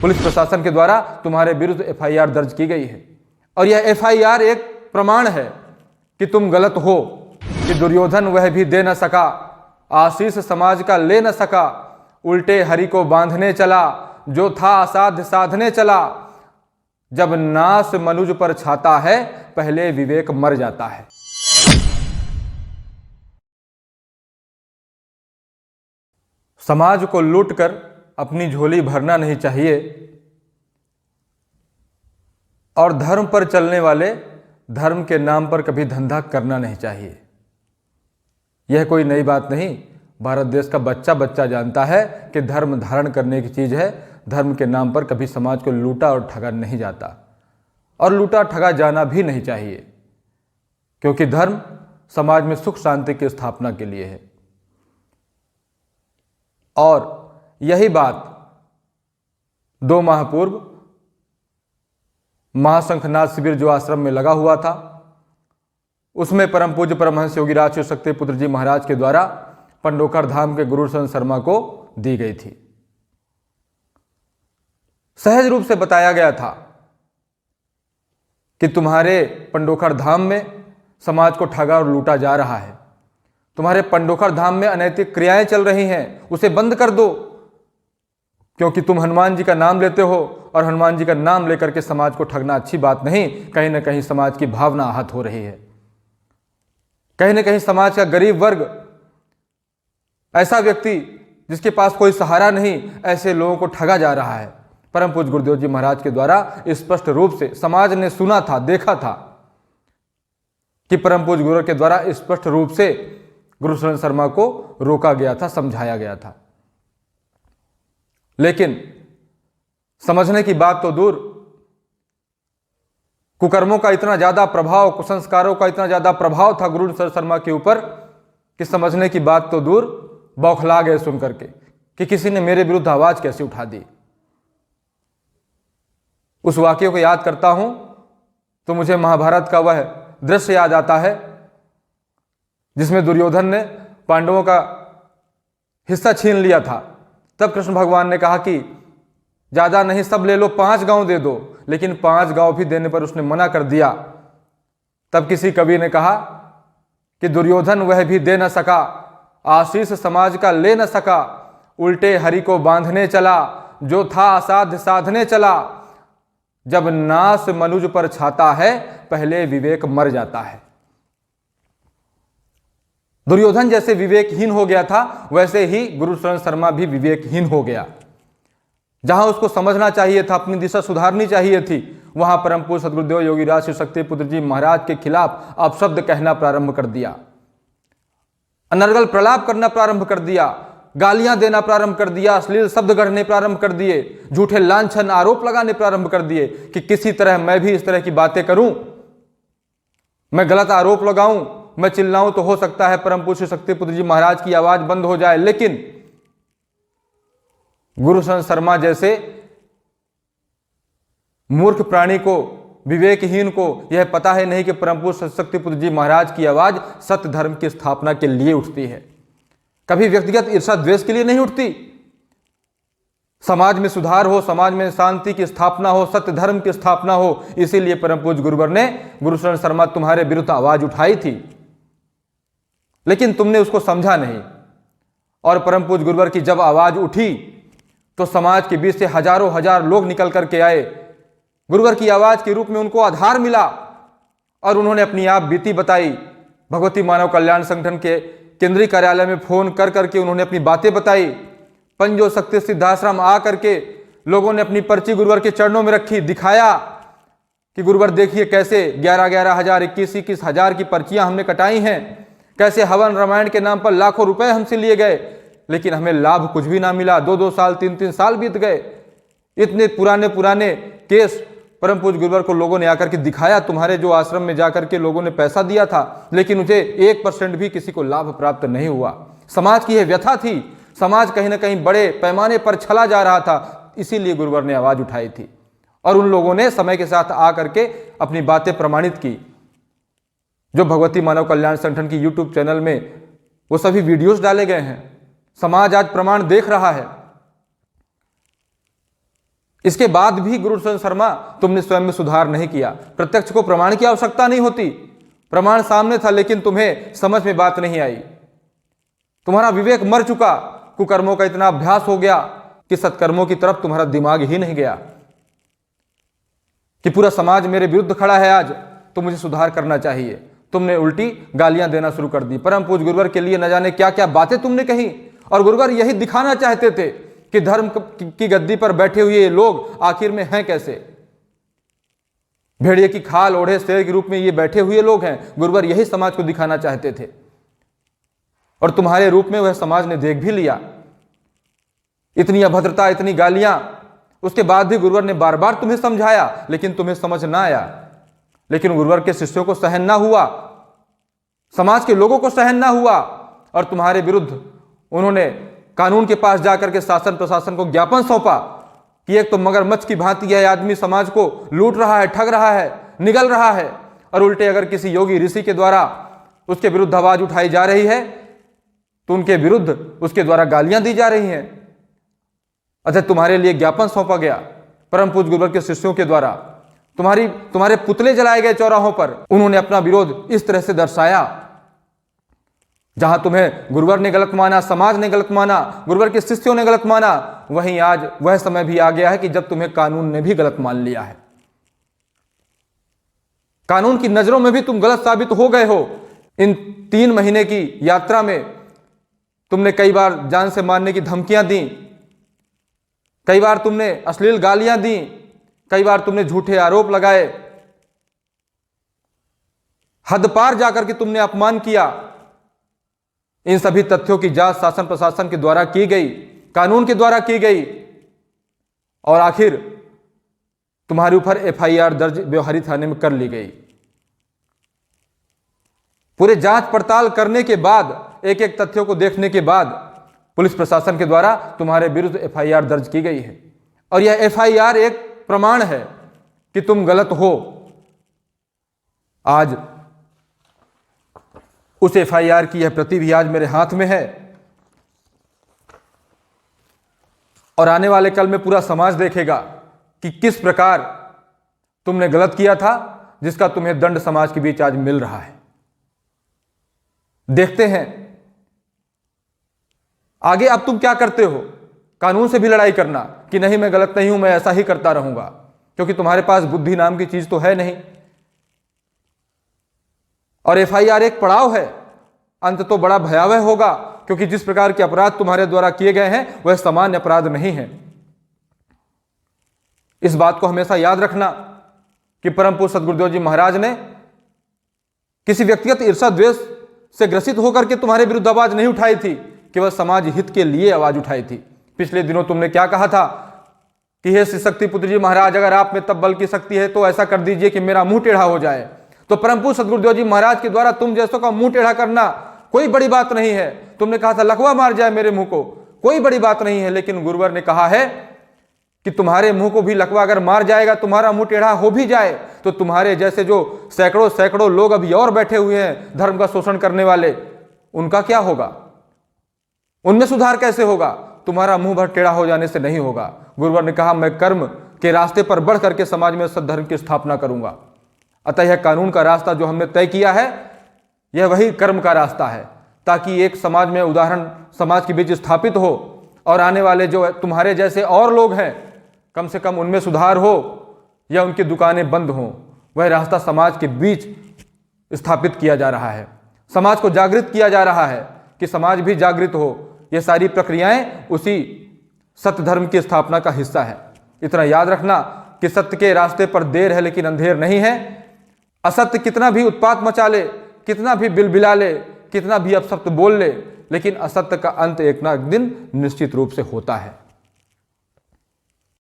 Police प्रशासन के द्वारा तुम्हारे विरुद्ध एफआईआर दर्ज की गई है और यह एफआईआर एक प्रमाण है कि तुम गलत हो, कि दुर्योधन वह भी दे न सका, आशीष समाज का ले न सका, उल्टे हरि को बांधने चला, जो था असाध्य साधने चला। जब नाश मनुज पर छाता है, पहले विवेक मर जाता है। समाज को लूटकर अपनी झोली भरना नहीं चाहिए और धर्म पर चलने वाले धर्म के नाम पर कभी धंधा करना नहीं चाहिए। यह कोई नई बात नहीं, भारत देश का बच्चा बच्चा जानता है कि धर्म धारण करने की चीज़ है। धर्म के नाम पर कभी समाज को लूटा और ठगा नहीं जाता और लूटा ठगा जाना भी नहीं चाहिए, क्योंकि धर्म समाज में सुख शांति की स्थापना के लिए है। और यही बात 2 माह पूर्व महाशंखनाथ शिविर जो आश्रम में लगा हुआ था, उसमें परम पूज्य परमहंस योगीराज शिव शक्ति पुत्र जी महाराज के द्वारा पंडोखर धाम के गुरु संत शर्मा को दी गई थी। सहज रूप से बताया गया था कि तुम्हारे पंडोखर धाम में समाज को ठगा और लूटा जा रहा है, तुम्हारे पंडोखर धाम में अनैतिक क्रियाएं चल रही हैं, उसे बंद कर दो, क्योंकि तुम हनुमान जी का नाम लेते हो और हनुमान जी का नाम लेकर के समाज को ठगना अच्छी बात नहीं। कहीं ना कहीं समाज की भावना आहत हो रही है, कहीं ना कहीं समाज का गरीब वर्ग, ऐसा व्यक्ति जिसके पास कोई सहारा नहीं, ऐसे लोगों को ठगा जा रहा है। परम पूज्य गुरुदेव जी महाराज के द्वारा स्पष्ट रूप से समाज ने सुना था, देखा था कि परम पूज्य गुरु के द्वारा स्पष्ट रूप से गुरुशरण शर्मा को रोका गया था, समझाया गया था। लेकिन समझने की बात तो दूर, कुकर्मों का इतना ज्यादा प्रभाव, कुसंस्कारों का इतना ज्यादा प्रभाव था गुरुशरण शर्मा के ऊपर कि समझने की बात तो दूर, बौखला गए सुन करके कि किसी ने मेरे विरुद्ध आवाज कैसे उठा दी। उस वाक्य को याद करता हूं तो मुझे महाभारत का वह दृश्य याद आता है जिसमें दुर्योधन ने पांडवों का हिस्सा छीन लिया था। तब कृष्ण भगवान ने कहा कि ज्यादा नहीं, सब ले लो, 5 गांव दे दो। लेकिन 5 गांव भी देने पर उसने मना कर दिया। तब किसी कवि ने कहा कि दुर्योधन वह भी दे न सका, आशीष समाज का ले न सका, उल्टे हरि को बांधने चला, जो था असाध्य साधने चला। जब नाश मनुज पर छाता है, पहले विवेक मर जाता है। दुर्योधन जैसे विवेकहीन हो गया था, वैसे ही गुरुशरण शर्मा भी विवेकहीन हो गया। जहां उसको समझना चाहिए था, अपनी दिशा सुधारनी चाहिए थी, वहां परम पूज्य सद्गुरुदेव योगीराज शिव शक्ति पुत्र जी महाराज के खिलाफ अपशब्द कहना प्रारंभ कर दिया, अनर्गल प्रलाप करना प्रारंभ कर दिया, गालियां देना प्रारंभ कर दिया, अश्लील शब्द गढ़ने प्रारंभ कर दिए, झूठे लांछन आरोप लगाने प्रारंभ कर दिए कि किसी तरह मैं भी इस तरह की बातें करूं, मैं गलत आरोप लगाऊं, मैं चिल्लाऊं तो हो सकता है परम पूज्य शक्ति पुत्र जी महाराज की आवाज बंद हो जाए। लेकिन गुरुशरण शर्मा जैसे मूर्ख प्राणी को, विवेकहीन को यह पता है नहीं कि परम पूज्य शक्ति पुत्र जी महाराज की आवाज सत्य धर्म की स्थापना के लिए उठती है, कभी व्यक्तिगत ईर्षा द्वेष के लिए नहीं उठती। समाज में सुधार हो, समाज में शांति की स्थापना हो, सत्य धर्म की स्थापना हो, इसीलिए परम पूज्य गुरुवर ने गुरुशरण शर्मा तुम्हारे विरुद्ध आवाज उठाई थी, लेकिन तुमने उसको समझा नहीं। और परम पूज्य गुरुवर की जब आवाज उठी तो समाज के बीच से हजारों हजार लोग निकल करके आए, गुरुवर की आवाज के रूप में उनको आधार मिला और उन्होंने अपनी आप बीती बताई। भगवती मानव कल्याण संगठन के केंद्रीय कार्यालय में फोन कर करके उन्होंने अपनी बातें बताई। पंजो शक्ति सिद्धाश्रम आ करके लोगों ने अपनी पर्ची गुरुवर के चरणों में रखी, दिखाया कि गुरुवर देखिए कैसे 11-11 हजार, 21-21 हजार की पर्चियां हमने कटाई हैं, कैसे हवन रामायण के नाम पर लाखों रुपए हमसे लिए गए, लेकिन हमें लाभ कुछ भी ना मिला। 2-2 साल, 3-3 साल बीत गए। इतने पुराने केस परम पूज्य गुरुवर को लोगों ने आकर के दिखाया, तुम्हारे जो आश्रम में जाकर के लोगों ने पैसा दिया था, लेकिन मुझे 1% भी किसी को लाभ प्राप्त नहीं हुआ। समाज की यह व्यथा थी, समाज कहीं ना कहीं बड़े पैमाने पर छला जा रहा था, इसीलिए गुरुवर ने आवाज उठाई थी और उन लोगों ने समय के साथ आकर के अपनी बातें प्रमाणित की। जो भगवती मानव कल्याण संगठन की यूट्यूब चैनल में वो सभी वीडियोस डाले गए हैं, समाज आज प्रमाण देख रहा है इसके बाद भी गुरुशरण शर्मा तुमने स्वयं में सुधार नहीं किया। प्रत्यक्ष को प्रमाण की आवश्यकता नहीं होती, प्रमाण सामने था, लेकिन तुम्हें समझ में बात नहीं आई। तुम्हारा विवेक मर चुका, कुकर्मों का इतना अभ्यास हो गया कि सत्कर्मों की तरफ तुम्हारा दिमाग ही नहीं गया कि पूरा समाज मेरे विरुद्ध खड़ा है आज, तो मुझे सुधार करना चाहिए। तुमने उल्टी गालियां देना शुरू कर दी। परम पूज्य गुरुवर के लिए न जाने क्या क्या बातें तुमने कही, और गुरुवर यही दिखाना चाहते थे कि धर्म की गद्दी पर बैठे हुए लोग आखिर में हैं कैसे। भेड़िए की खाल ओढ़े शेर के रूप में ये बैठे हुए लोग हैं। गुरुवर यही समाज को दिखाना चाहते थे, और तुम्हारे रूप में वह समाज ने देख भी लिया। इतनी अभद्रता, इतनी गालियां, उसके बाद भी गुरुवर ने बार बार तुम्हें समझाया, लेकिन तुम्हें समझ ना आया। लेकिन गुरुवर के शिष्यों को सहन ना हुआ, समाज के लोगों को सहन ना हुआ, और तुम्हारे विरुद्ध उन्होंने कानून के पास जाकर के शासन प्रशासन को ज्ञापन सौंपा कि एक तो मगरमच्छ की भांति यह आदमी समाज को लूट रहा है, ठग रहा है, निगल रहा है, और उल्टे अगर किसी योगी ऋषि के द्वारा उसके विरुद्ध आवाज उठाई जा रही है तो उनके विरुद्ध उसके द्वारा गालियां दी जा रही हैं। अच्छा, तुम्हारे लिए ज्ञापन सौंपा गया परम पूज्य गुरुवर के शिष्यों के द्वारा, तुम्हारे पुतले जलाए गए चौराहों पर। उन्होंने अपना विरोध इस तरह से दर्शाया, जहां तुम्हें गुरुवर ने गलत माना, समाज ने गलत माना, गुरुवर के शिष्यों ने गलत माना, वहीं आज वह समय भी आ गया है कि जब तुम्हें कानून ने भी गलत मान लिया है। कानून की नजरों में भी तुम गलत साबित हो गए हो। इन 3 महीने की यात्रा में तुमने कई बार जान से मारने की धमकियां दी, कई बार तुमने अश्लील गालियां दी, कई बार तुमने झूठे आरोप लगाए, हद पार जाकर के तुमने अपमान किया। इन सभी तथ्यों की जांच शासन प्रशासन के द्वारा की गई, कानून के द्वारा की गई, और आखिर तुम्हारे ऊपर एफआईआर दर्ज व्यवहारी थाने में कर ली गई। पूरे जांच पड़ताल करने के बाद, एक एक तथ्यों को देखने के बाद पुलिस प्रशासन के द्वारा तुम्हारे विरुद्ध एफआईआर दर्ज की गई है, और यह एफआईआर एक प्रमाण है कि तुम गलत हो। आज उस एफआईआर की यह प्रति भी आज मेरे हाथ में है, और आने वाले कल में पूरा समाज देखेगा कि किस प्रकार तुमने गलत किया था, जिसका तुम्हें दंड समाज के बीच आज मिल रहा है। देखते हैं आगे अब तुम क्या करते हो। कानून से भी लड़ाई करना कि नहीं, मैं गलत नहीं हूं, मैं ऐसा ही करता रहूंगा, क्योंकि तुम्हारे पास बुद्धि नाम की चीज तो है नहीं। और एफआईआर एक पड़ाव है, अंत तो बड़ा भयावह होगा, क्योंकि जिस प्रकार के अपराध तुम्हारे द्वारा किए गए हैं वह सामान्य अपराध नहीं है। इस बात को हमेशा याद रखना कि परम पूज्य सद्गुरुदेव जी महाराज ने किसी व्यक्तिगत ईर्षा द्वेष से ग्रसित होकर के तुम्हारे विरुद्ध आवाज नहीं उठाई थी, केवल समाज हित के लिए आवाज उठाई थी। पिछले दिनों तुमने क्या कहा था कि हे श्री शक्ति पुत्र जी महाराज, अगर आप में तब बल की शक्ति है तो ऐसा कर दीजिए कि मेरा मुंह टेढ़ा हो जाए। तो परम पूज्य सद्गुरुदेव जी महाराज के द्वारा तुम जैसों का मुंह टेढ़ा करना कोई बड़ी बात नहीं है। तुमने कहा था लकवा मार जाए मेरे मुंह को, कोई बड़ी बात नहीं है, लेकिन गुरुवर ने कहा है कि तुम्हारे मुंह को भी लकवा अगर मार जाएगा, तुम्हारा मुंह टेढ़ा हो भी जाए, तो तुम्हारे जैसे जो सैकड़ों सैकड़ों लोग अभी और बैठे हुए हैं धर्म का शोषण करने वाले, उनका क्या होगा, उनमें सुधार कैसे होगा? तुम्हारा मुंह भर टेढ़ा हो जाने से नहीं होगा। गुरुवर ने कहा मैं कर्म के रास्ते पर बढ़ करके समाज में सद्धर्म की स्थापना करूंगा। अतः यह कानून का रास्ता जो हमने तय किया है, यह वही कर्म का रास्ता है, ताकि एक समाज में उदाहरण समाज के बीच स्थापित हो, और आने वाले जो तुम्हारे जैसे और लोग हैं कम से कम उनमें सुधार हो या उनकी दुकानें बंद हों। वह रास्ता समाज के बीच स्थापित किया जा रहा है, समाज को जागृत किया जा रहा है कि समाज भी जागृत हो। ये सारी प्रक्रियाएं उसी सत्य धर्म की स्थापना का हिस्सा है। इतना याद रखना कि सत्य के रास्ते पर देर है लेकिन अंधेर नहीं है। असत्य कितना भी उत्पात मचा ले, कितना भी बिलबिला ले, कितना भी अपशब्द बोल ले, लेकिन असत्य का अंत एक ना एक दिन निश्चित रूप से होता है।